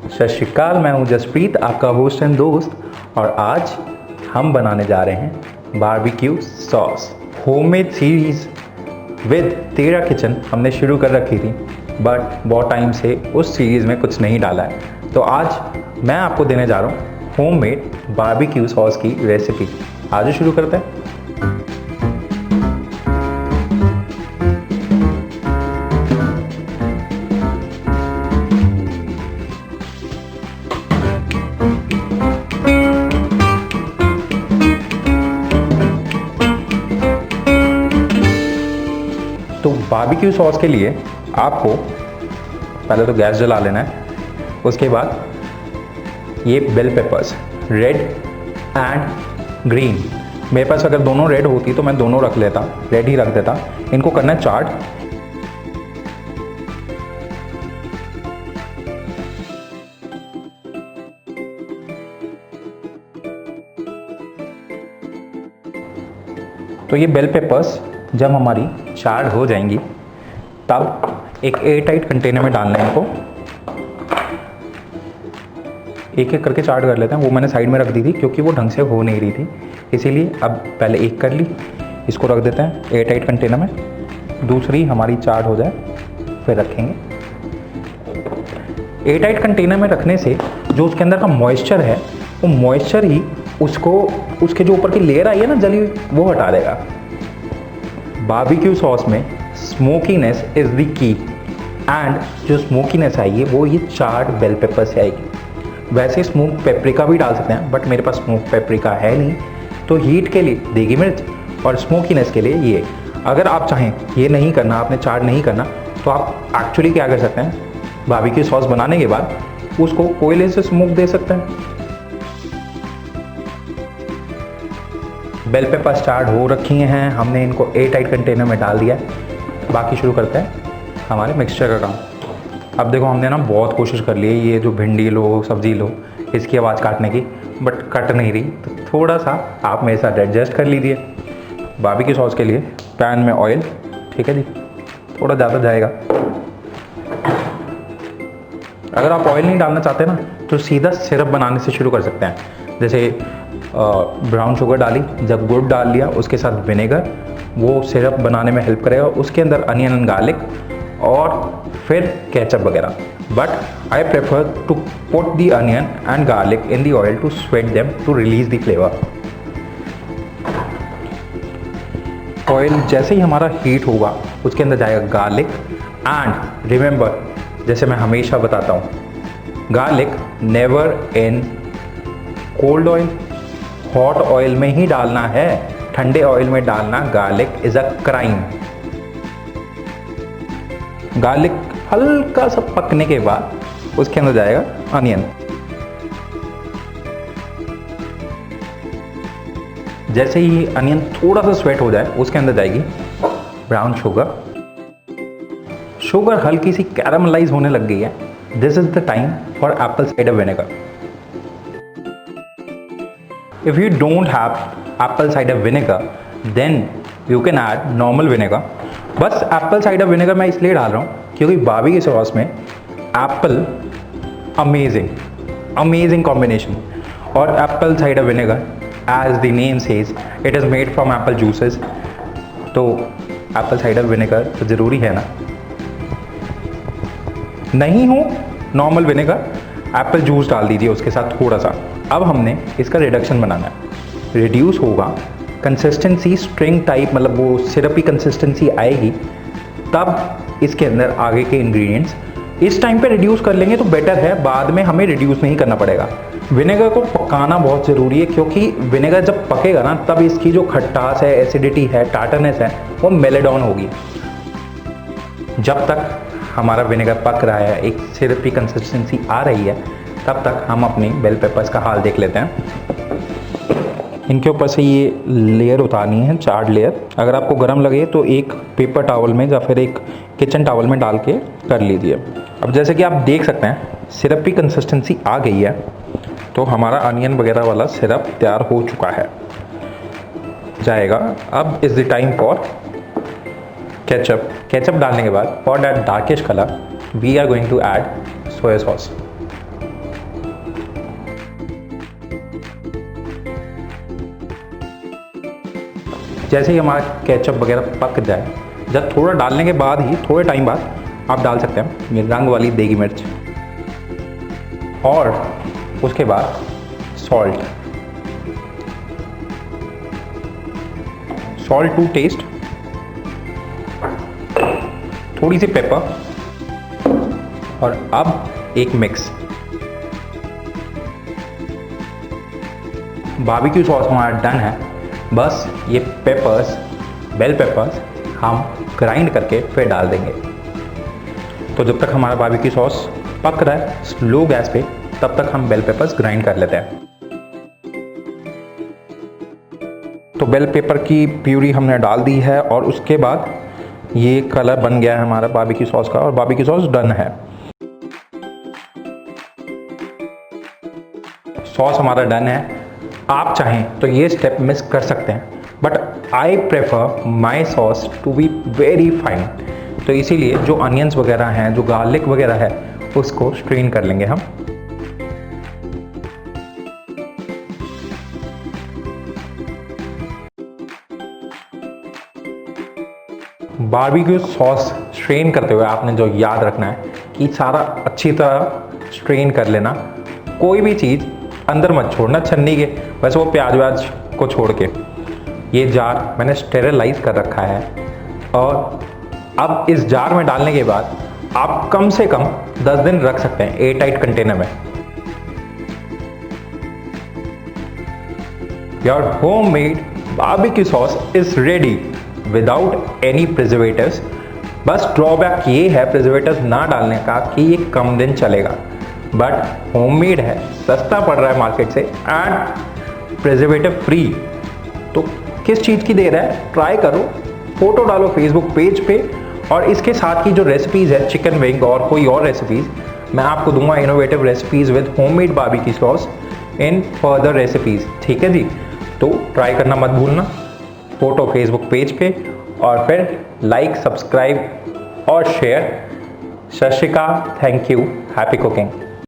सत श्री अकाल, मैं हूं जसप्रीत, आपका होस्ट एंड दोस्त। और आज हम बनाने जा रहे हैं barbecue sauce. Homemade series with तेरा किचन हमने शुरू कर रखी थी, बट बहुत टाइम से उस सीरीज़ में कुछ नहीं डाला है। तो आज मैं आपको देने जा रहा हूँ होममेड बारबेक्यू सॉस की रेसिपी। आज शुरू करते हैं। तो बारबेक्यू सॉस के लिए आपको पहले तो गैस जला लेना है। उसके बाद ये bell peppers red and green, मेरे पास अगर दोनों रेड होती तो मैं दोनों रख लेता, रेड ही रख देता। इनको करना है चाट। तो ये बेल पेपर्स जब हमारी चाट हो जाएंगी तब एक एयर टाइट कंटेनर में डालना है इनको। एक एक करके चाट कर लेते हैं। वो मैंने साइड में रख दी थी क्योंकि वो ढंग से हो नहीं रही थी, इसीलिए अब पहले एक कर ली, इसको रख देते हैं एयर टाइट कंटेनर में। दूसरी हमारी चाट हो जाए फिर रखेंगे। एयर टाइट कंटेनर में रखने से जो उसके अंदर का मॉइस्चर है, वो मॉइस्चर ही उसको उसके जो ऊपर की लेयर आई है ना जली हुई, वो हटा देगा। बारबेक्यू सॉस में smokiness is the key, and जो स्मोकीनेस आएगी वो ये चाट बेल पेपर से आएगी। वैसे स्मोक पेपरिका भी डाल सकते हैं, बट मेरे पास स्मोक पेपरिका है नहीं, तो हीट के लिए देगी मिर्च और स्मोकीनेस के लिए ये। अगर आप चाहें ये नहीं करना, आपने चाट नहीं करना, तो आप एक्चुअली क्या कर सकते हैं, बारबेक्यू सॉस बनाने के बाद उसको कोयले से स्मोक दे सकते हैं। बेल पेपर स्टार्ट हो रखी हैं, हमने इनको एयर टाइट कंटेनर में डाल दिया। बाकी शुरू करते हैं हमारे मिक्सचर का काम। अब देखो, हमने ना बहुत कोशिश कर ली है ये जो भिंडी लो, सब्जी लो, इसकी आवाज़ काटने की, बट कट नहीं रही। तो थोड़ा सा आप मेरे साथ एडजस्ट कर लीजिए। बारबेक्यू सॉस के लिए पैन में ऑयल, ठीक है जी, थोड़ा ज़्यादा जाएगा। अगर आप ऑयल नहीं डालना चाहते ना, तो सीधा सिरप बनाने से शुरू कर सकते हैं। जैसे ब्राउन शुगर डाली, जब गुड़ डाल लिया, उसके साथ विनेगर, वो सिरप बनाने में हेल्प करेगा। उसके अंदर अनियन एंड गार्लिक और फिर केचप वगैरह। But I prefer to put the onion and garlic in the oil to sweat them to release the flavour. Oil जैसे ही हमारा हीट होगा, उसके अंदर जाएगा गार्लिक। एंड रिमेंबर, जैसे मैं हमेशा बताता हूँ, garlic never in cold oil, hot oil में ही डालना है। ठंडे ऑयल में डालना garlic is a crime. Garlic हल्का सा पकने के बाद उसके अंदर जाएगा अनियन। जैसे ही अनियन थोड़ा सा स्वेट हो जाए, उसके अंदर जाएगी ब्राउन शुगर। शुगर हल्की सी कैरामलाइज होने लग गई है। This is the time for Apple cider vinegar. If you don't have apple cider vinegar, then you can add normal vinegar. बस एप्पल साइडर विनेगर मैं इसलिए डाल रहा हूँ क्योंकि बारबेक्यू सॉस में एप्पल अमेजिंग कॉम्बिनेशन। और apple cider vinegar, as the name says, it is made from apple juices. तो एप्पल साइडर विनेगर तो ज़रूरी है ना। नहीं हो नॉर्मल विनेगर, एप्पल जूस डाल दीजिए उसके साथ थोड़ा सा। अब हमने इसका रिडक्शन बनाना है। रिड्यूस होगा, कंसिस्टेंसी स्ट्रिंग टाइप, मतलब वो सिरपी कंसिस्टेंसी आएगी, तब इसके अंदर आगे के इंग्रेडिएंट्स इस टाइम पे रिड्यूस कर लेंगे तो बेटर है। बाद में हमें रिड्यूस नहीं करना पड़ेगा। विनेगर को पकाना बहुत ज़रूरी है, क्योंकि विनेगर जब पकेगा ना, तब इसकी जो खट्टास है, एसिडिटी है, टार्टनेस है, वो मेले डाउन होगी। जब तक हमारा विनेगर पक रहा है, एक सिरपी कंसिस्टेंसी आ रही है, तब तक हम अपनी बेल पेपर्स का हाल देख लेते हैं। इनके ऊपर से ये लेयर उतारनी है, चार्ड लेयर। अगर आपको गर्म लगे तो एक पेपर टॉवल में या फिर एक किचन टॉवल में डाल के कर लीजिए। अब जैसे कि आप देख सकते हैं सिरप की कंसिस्टेंसी आ गई है, तो हमारा अनियन वगैरह वाला सिरप तैयार हो चुका है, जाएगा। अब is the time for ketchup डालने के बाद for that darkish colour we are going to add soya sauce. जैसे ही हमारा केचप वगैरह पक जाए, जब थोड़ा डालने के बाद ही थोड़े टाइम बाद आप डाल सकते हैं ये रंग वाली देगी मिर्च, और उसके बाद सॉल्ट टू टेस्ट, थोड़ी सी पेपर, और अब एक मिक्स। बारबेक्यू सॉस हमारा डन है। बस ये पेपर्स, बेल पेपर्स हम ग्राइंड करके फिर डाल देंगे। तो जब तक हमारा बारबेक्यू सॉस पक रहा है स्लो गैस पे, तब तक हम बेल पेपर्स ग्राइंड कर लेते हैं। तो बेल पेपर की प्यूरी हमने डाल दी है और उसके बाद ये कलर बन गया है हमारा बारबेक्यू सॉस का, और बारबेक्यू सॉस डन है। सॉस हमारा डन है। आप चाहें तो ये स्टेप मिस कर सकते हैं, but I prefer my sauce to be very fine. तो इसीलिए जो अनियंस वगैरह हैं, जो गार्लिक वगैरह है, उसको स्ट्रेन कर लेंगे हम। बारबेक्यू सॉस स्ट्रेन करते हुए आपने जो याद रखना है कि सारा अच्छी तरह स्ट्रेन कर लेना, कोई भी चीज़ अंदर मत छोड़ना छन्नी के, वैसे वो प्याज व्याज को छोड़ के। ये जार मैंने स्टेरिलाइज कर रखा है, और अब इस जार में डालने के बाद आप कम से कम 10 दिन रख सकते हैं एयर टाइट कंटेनर में। Your homemade barbecue sauce is ready without any preservatives. बस ड्रॉबैक ये है प्रिजर्वेटिव्स ना डालने का कि ये कम दिन चलेगा, बट होममेड है, सस्ता पड़ रहा है मार्केट से, एंड प्रिजर्वेटिव फ्री। तो किस चीज़ की देर है, ट्राई करो, फोटो डालो फेसबुक पेज पे, और इसके साथ की जो रेसिपीज़ है चिकन विंग और कोई और रेसिपीज़ मैं आपको दूंगा, innovative recipes with homemade barbecue sauce in further recipes. ठीक है जी, तो ट्राई करना मत भूलना, फोटो फेसबुक पेज पे, और फिर लाइक, सब्सक्राइब और शेयर। सत श्री अकाल, थैंक यू, हैप्पी कुकिंग।